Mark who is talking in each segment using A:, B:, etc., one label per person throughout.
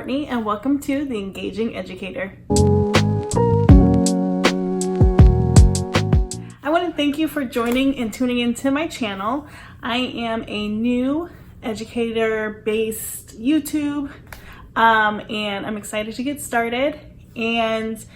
A: Courtney, and welcome to The Engaging Educator. I want to thank you for joining and tuning into my channel. I am a new educator-based YouTube, and I'm excited to get started. And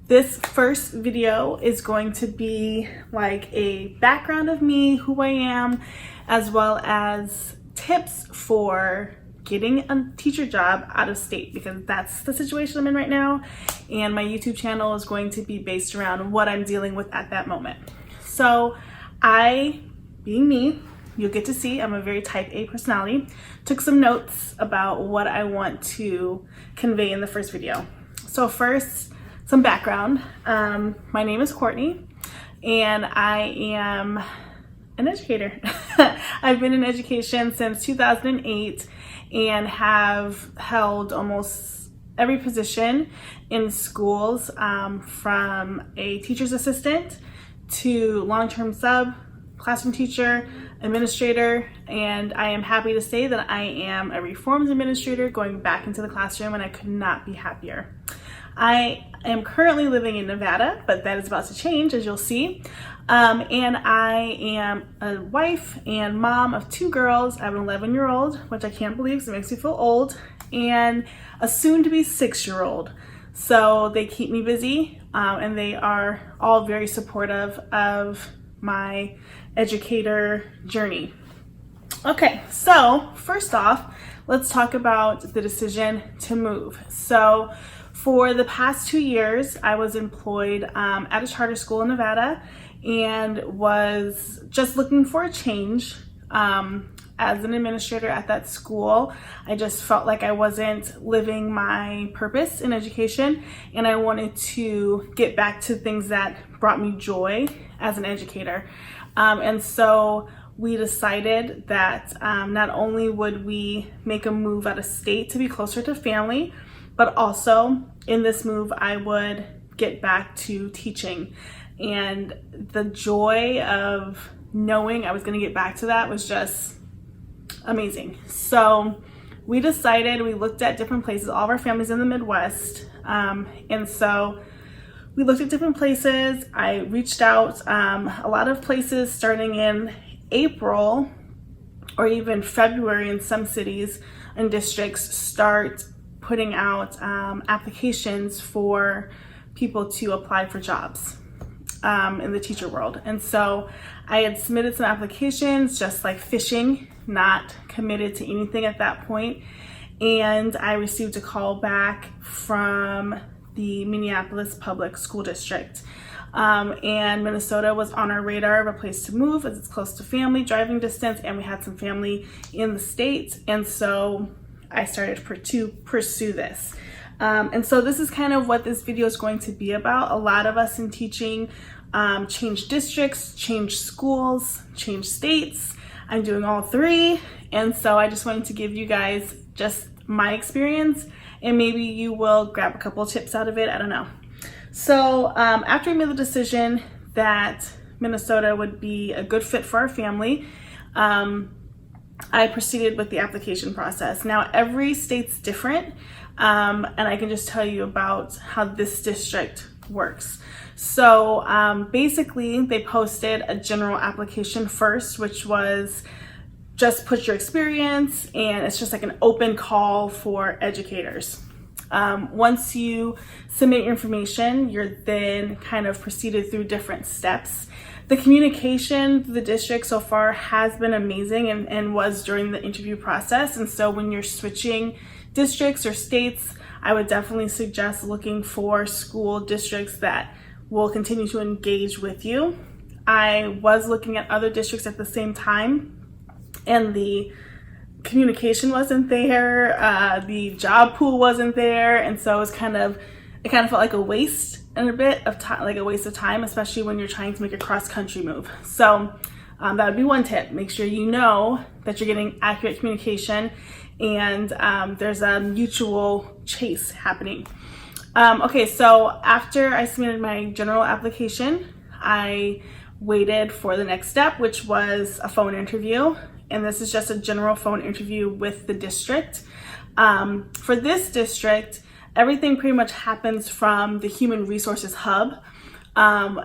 A: this first video is going to be like a background of me, who I am, as well as tips for getting a teacher job out of state, because that's the situation I'm in right now. And my YouTube channel is going to be based around what I'm dealing with at that moment. So I, being me, you'll get to see I'm a very type A personality, took some notes about what I want to convey in the first video. So first, some background. My name is Courtney, and I am an educator. I've been in education since 2008 and have held almost every position in schools, from a teacher's assistant to long-term sub, classroom teacher, administrator, and I am happy to say that I am a reforms administrator going back into the classroom, and I could not be happier. I am currently living in Nevada, but that is about to change, as you'll see. And I am a wife and mom of two girls. I have an 11-year-old, which I can't believe because it makes me feel old, and a soon-to-be 6-year-old. So they keep me busy, and they are all very supportive of my educator journey. Okay, so first off, let's talk about the decision to move. So for the past 2 years, I was employed at a charter school in Nevada and was just looking for a change. As an administrator at that school, I just felt like I wasn't living my purpose in education, and I wanted to get back to things that brought me joy as an educator. And so we decided that not only would we make a move out of state to be closer to family, but also in this move, I would get back to teaching. And the joy of knowing I was going to get back to that was just amazing. So we decided, we looked at different places. All of our families in the Midwest. And so we looked at different places. I reached out a lot of places starting in April or even February in some cities and districts start putting out applications for people to apply for jobs in the teacher world. And so I had submitted some applications, just like fishing, not committed to anything at that point. And I received a call back from the Minneapolis Public School District. And Minnesota was on our radar of a place to move as it's close to family, driving distance, and we had some family in the state. And so I started to pursue this. And so this is kind of what this video is going to be about. A lot of us in teaching change districts, change schools, change states. I'm doing all three. And so I just wanted to give you guys just my experience, and maybe you will grab a couple of tips out of it. I don't know. So after we made the decision that Minnesota would be a good fit for our family, I proceeded with the application process. Now, every state's different, and I can just tell you about how this district works. So basically, they posted a general application first, which was just put your experience, and it's just like an open call for educators. Once you submit your information, you're then kind of proceeded through different steps. The communication through the district so far has been amazing and was during the interview process. And so when you're switching districts or states, I would definitely suggest looking for school districts that will continue to engage with you. I was looking at other districts at the same time, and the communication wasn't there, the job pool wasn't there, and so it kind of felt like a waste and a bit of time, like a waste of time, especially when you're trying to make a cross-country move. So that would be one tip. Make sure you know that you're getting accurate communication and there's a mutual chase happening. Okay, so after I submitted my general application, I waited for the next step, which was a phone interview. And this is just a general phone interview with the district. For this district, everything pretty much happens from the Human Resources Hub,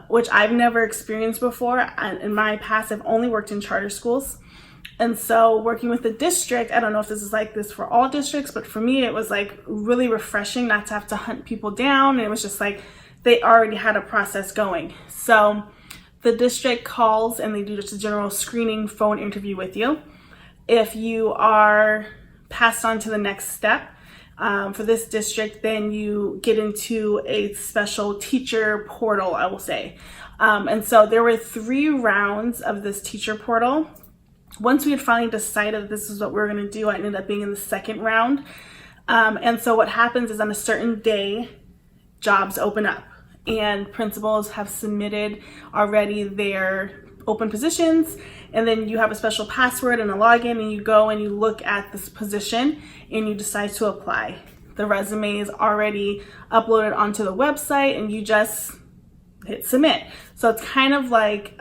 A: which I've never experienced before. In my past, I've only worked in charter schools. And so working with the district, I don't know if this is like this for all districts, but for me, it was like really refreshing not to have to hunt people down. And it was just like they already had a process going. So the district calls and they do just a general screening phone interview with you. If you are passed on to the next step, for this district, then you get into a special teacher portal, I will say. And so there were 3 rounds of this teacher portal. Once we had finally decided this is what we were going to do, I ended up being in the 2nd round. And so what happens is on a certain day, jobs open up and principals have submitted already their open positions, and then you have a special password and a login, and you go and you look at this position and you decide to apply. The resume is already uploaded onto the website and you just hit submit. So it's kind of like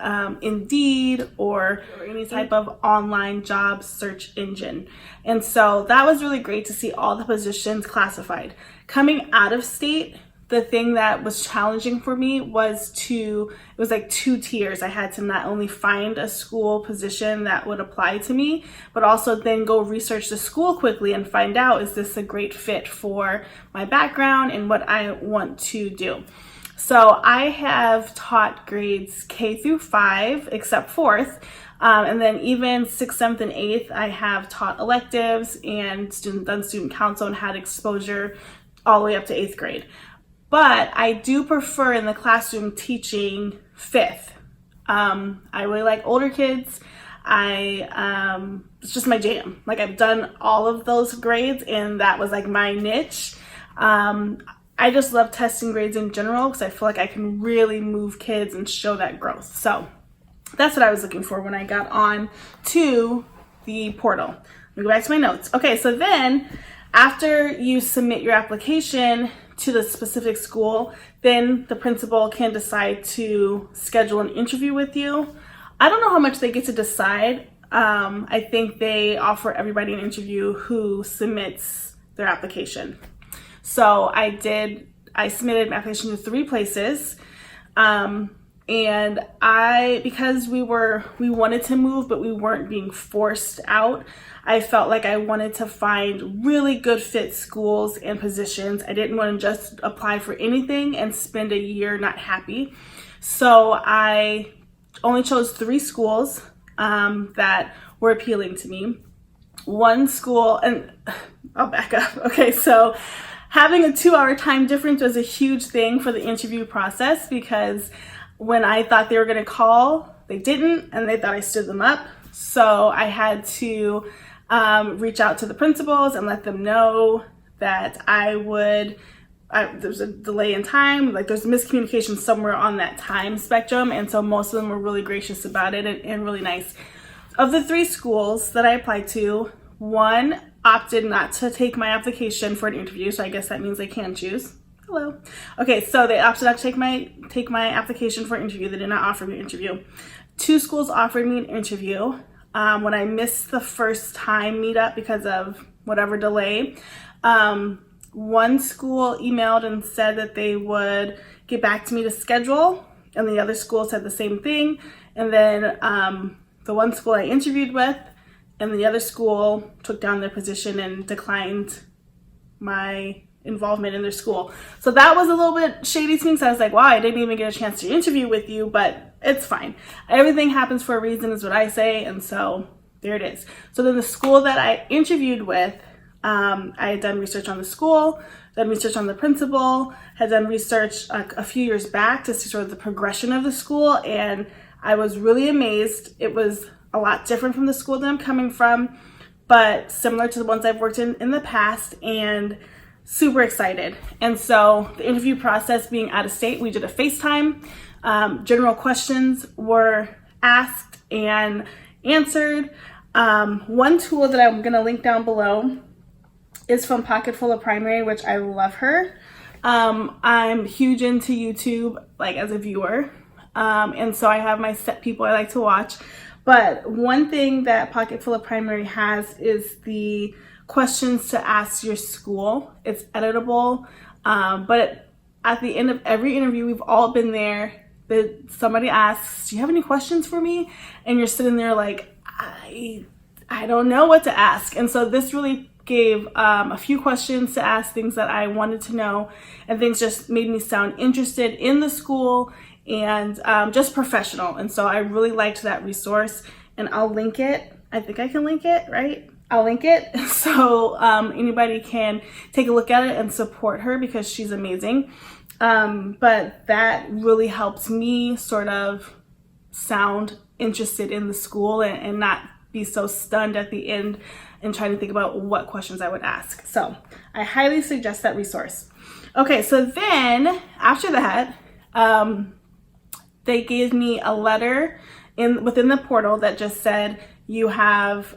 A: Indeed or any type of online job search engine. And so that was really great to see all the positions classified. Coming out of state, the thing that was challenging for me was it was like 2 tiers. I had to not only find a school position that would apply to me, but also then go research the school quickly and find out, is this a great fit for my background and what I want to do? So I have taught grades K through 5, except 4th. And then even 6th, 7th, and 8th, I have taught electives and done student council and had exposure all the way up to 8th grade. But I do prefer in the classroom teaching 5th. I really like older kids. It's just my jam. Like I've done all of those grades and that was like my niche. I just love testing grades in general because I feel like I can really move kids and show that growth. So that's what I was looking for when I got on to the portal. Let me go back to my notes. Okay, so then after you submit your application to the specific school, then the principal can decide to schedule an interview with you. I don't know how much they get to decide. I think they offer everybody an interview who submits their application. So I submitted my application to 3 places. And because we wanted to move, but we weren't being forced out, I felt like I wanted to find really good fit schools and positions. I didn't want to just apply for anything and spend a year not happy. So I only chose 3 schools that were appealing to me. One school, and I'll back up. Okay, so having a 2-hour time difference was a huge thing for the interview process because when I thought they were going to call, they didn't, and they thought I stood them up. So I had to reach out to the principals and let them know that there's a delay in time, like there's miscommunication somewhere on that time spectrum, and so most of them were really gracious about it and really nice. Of the 3 schools that I applied to, one opted not to take my application for an interview, so I guess that means they can choose. Hello. Okay, so they opted not to take my application for an interview. They did not offer me an interview. 2 schools offered me an interview. When I missed the first time meetup because of whatever delay, one school emailed and said that they would get back to me to schedule, and the other school said the same thing. And then the one school I interviewed with and the other school took down their position and declined my involvement in their school. So that was a little bit shady to me, so I was like, wow, I didn't even get a chance to interview with you, but it's fine. Everything happens for a reason is what I say, and so there it is. So then the school that I interviewed with, I had done research on the school, done research on the principal, had done research a few years back to see sort of the progression of the school, and I was really amazed. It was a lot different from the school that I'm coming from, but similar to the ones I've worked in the past, and super excited. And so the interview process, being out of state, we did a FaceTime. General questions were asked and answered. One tool that I'm going to link down below is from Pocketful Primary, which I love her. I'm huge into YouTube, like as a viewer. And so I have my set people I like to watch. But one thing that Pocketful Primary has is the questions to ask your school. It's editable, but at the end of every interview, we've all been there, that somebody asks, do you have any questions for me? And you're sitting there like, I don't know what to ask. And so this really gave a few questions to ask, things that I wanted to know, and things just made me sound interested in the school and just professional. And so I really liked that resource, and I'll link it. I think I can link it, right? I'll link it so anybody can take a look at it and support her because she's amazing. But that really helped me sort of sound interested in the school and not be so stunned at the end and trying to think about what questions I would ask. So I highly suggest that resource. Okay, so then after that, they gave me a letter within the portal that just said, you have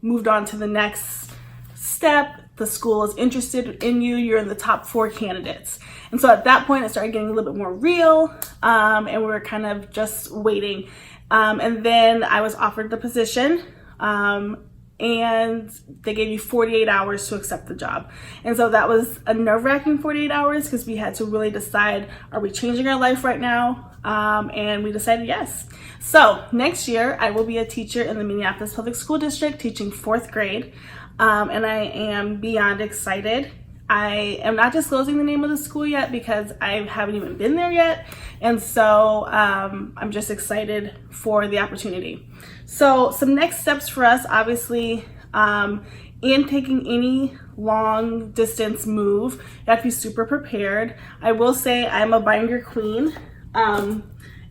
A: moved on to the next step. The school is interested in you. You're in the top 4 candidates. And so at that point, it started getting a little bit more real, and we were kind of just waiting. And then I was offered the position, and they gave you 48 hours to accept the job. And so that was a nerve-wracking 48 hours because we had to really decide, are we changing our life right now? And we decided yes. So next year, I will be a teacher in the Minneapolis Public School District teaching 4th grade. And I am beyond excited. I am not disclosing the name of the school yet because I haven't even been there yet. And so I'm just excited for the opportunity. So some next steps for us, obviously, in taking any long distance move, you have to be super prepared. I will say I'm a binder queen.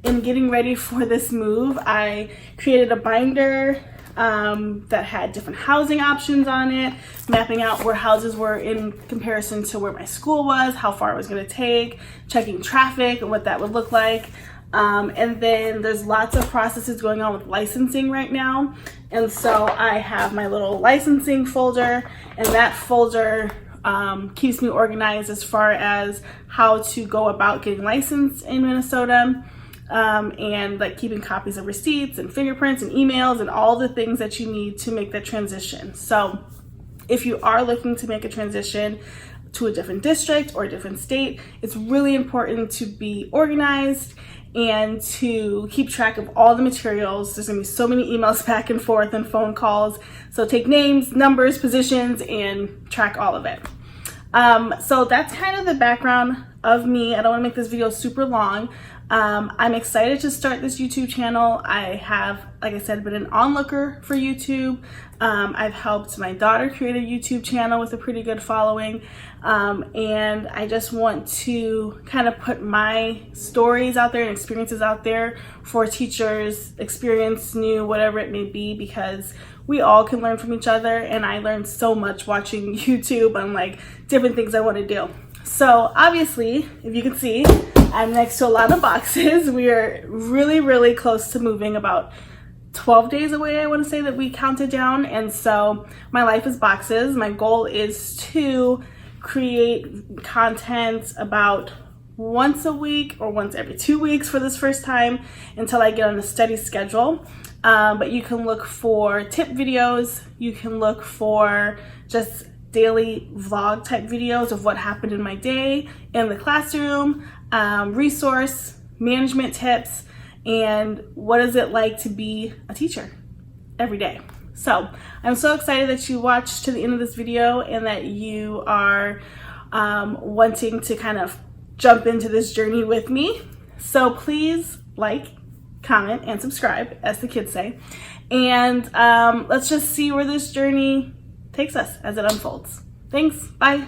A: In getting ready for this move, I created a binder that had different housing options on it, mapping out where houses were in comparison to where my school was, how far it was going to take, checking traffic and what that would look like. And then there's lots of processes going on with licensing right now. And so I have my little licensing folder, and that folder keeps me organized as far as how to go about getting licensed in Minnesota. And like keeping copies of receipts and fingerprints and emails and all the things that you need to make that transition. So if you are looking to make a transition to a different district or a different state, it's really important to be organized and to keep track of all the materials. There's gonna be so many emails back and forth and phone calls. So take names, numbers, positions, and track all of it. So that's kind of the background of me. I don't wanna make this video super long. I'm excited to start this YouTube channel. I have, like I said, been an onlooker for YouTube. I've helped my daughter create a YouTube channel with a pretty good following. And I just want to kind of put my stories out there and experiences out there for teachers, experience new, whatever it may be, because we all can learn from each other. And I learned so much watching YouTube on like different things I want to do. So obviously, if you can see, I'm next to a lot of boxes. We are really, really close to moving, about 12 days away, I want to say, that we counted down. And so my life is boxes. My goal is to create content about once a week or once every 2 weeks for this first time until I get on a steady schedule. But you can look for tip videos. You can look for just daily vlog type videos of what happened in my day in the classroom, resource management tips, and what is it like to be a teacher every day. So I'm so excited that you watched to the end of this video and that you are wanting to kind of jump into this journey with me. So please like, comment, and subscribe, as the kids say. And let's just see where this journey takes us as it unfolds. Thanks. Bye.